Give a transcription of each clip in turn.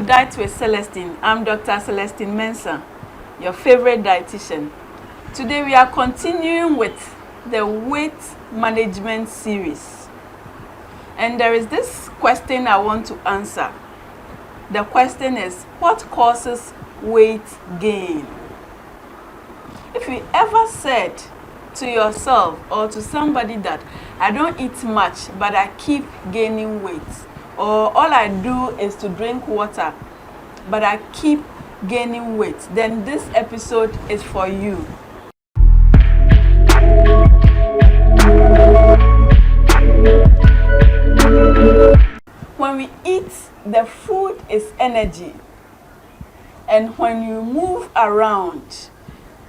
to Diet with Celestine. I'm Dr. Celestine Mensah, your favorite dietitian. Today we are continuing with the weight management series. And there is this question I want to answer. The question is, what causes weight gain? If you ever said to yourself or to somebody that I don't eat much but I keep gaining weight, or all I do is to drink water but I keep gaining weight, then this episode is for you. When we eat, the food is energy, and when you move around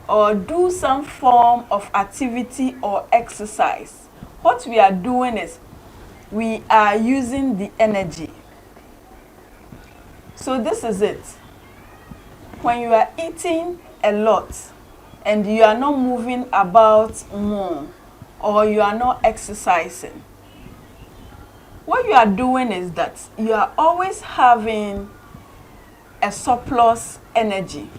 or do some form of activity or exercise, what we are doing is we are using the energy. So this is it. When you are eating a lot and you are not moving about more, or you are not exercising, what you are doing is that you are always having a surplus energy.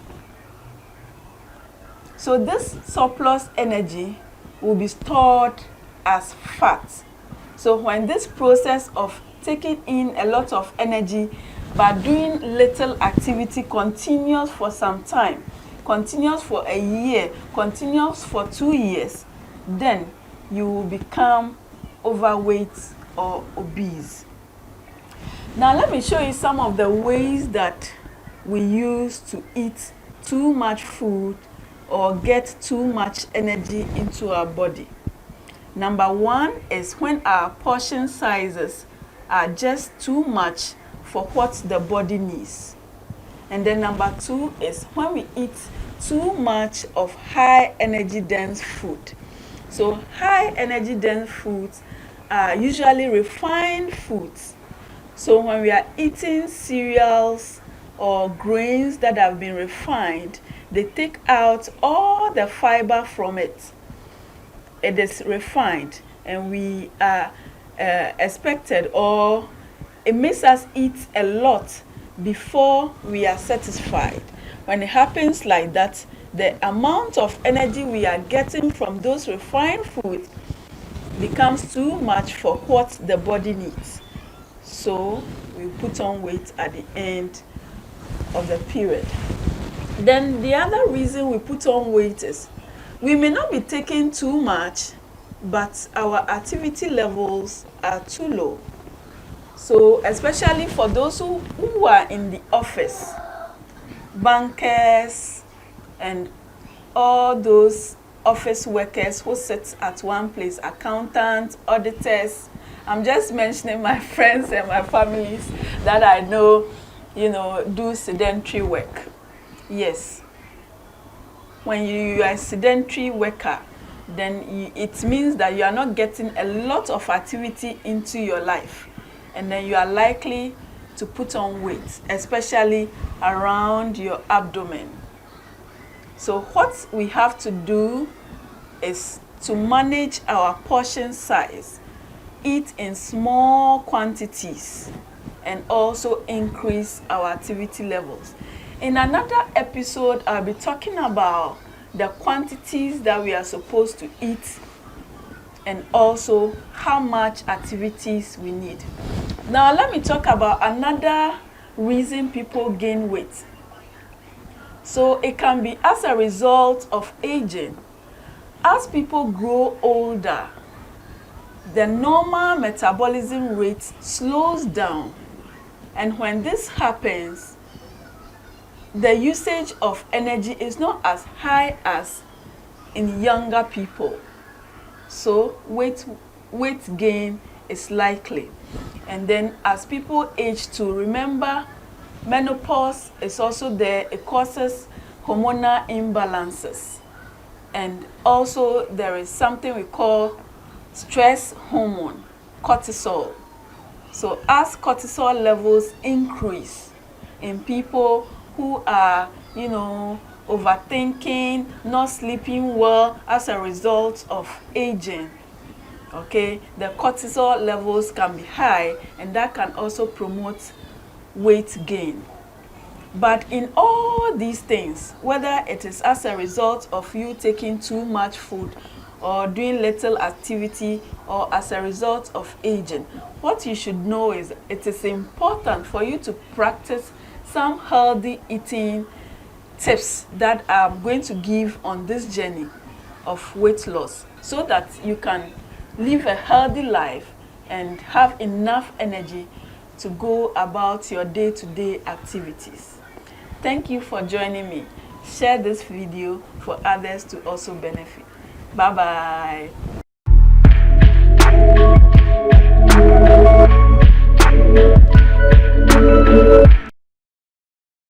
So this surplus energy will be stored as fat. So when this process of taking in a lot of energy but doing little activity continues for some time, continues for a year, continues for 2 years, then you will become overweight or obese. Now let me show you some of the ways that we use to eat too much food or get too much energy into our body. Number one is when our portion sizes are just too much for what the body needs. And then number two is when we eat too much of high energy dense food. So high energy dense foods are usually refined foods. So when we are eating cereals or grains that have been refined, they take out all the fiber from it. It is refined, and we are expected, or it makes us eat a lot before we are satisfied. When it happens like that, the amount of energy we are getting from those refined foods becomes too much for what the body needs. So we put on weight at the end of the period. Then the other reason we put on weight is we may not be taking too much, but our activity levels are too low. So especially for those who are in the office, bankers and all those office workers who sit at one place, accountants, auditors. I'm just mentioning my friends and my families that I know, do sedentary work. Yes. When you are a sedentary worker, then it means that you are not getting a lot of activity into your life. And then you are likely to put on weight, especially around your abdomen. So what we have to do is to manage our portion size, eat in small quantities, and also increase our activity levels. In another episode, I'll be talking about the quantities that we are supposed to eat and also how much activities we need. Now let me talk about another reason people gain weight. So it can be as a result of aging. As people grow older, the normal metabolism rate slows down. And when this happens, the usage of energy is not as high as in younger people. So weight gain is likely. And then as people age too, remember, menopause is also there. It causes hormonal imbalances. And also there is something we call stress hormone, cortisol. So as cortisol levels increase in people who are, overthinking, not sleeping well as a result of aging, okay, the cortisol levels can be high, and that can also promote weight gain. But in all these things, whether it is as a result of you taking too much food or doing little activity or as a result of aging, what you should know is it is important for you to practice some healthy eating tips that I'm going to give on this journey of weight loss so that you can live a healthy life and have enough energy to go about your day-to-day activities. Thank you for joining me. Share this video for others to also benefit. Bye-bye.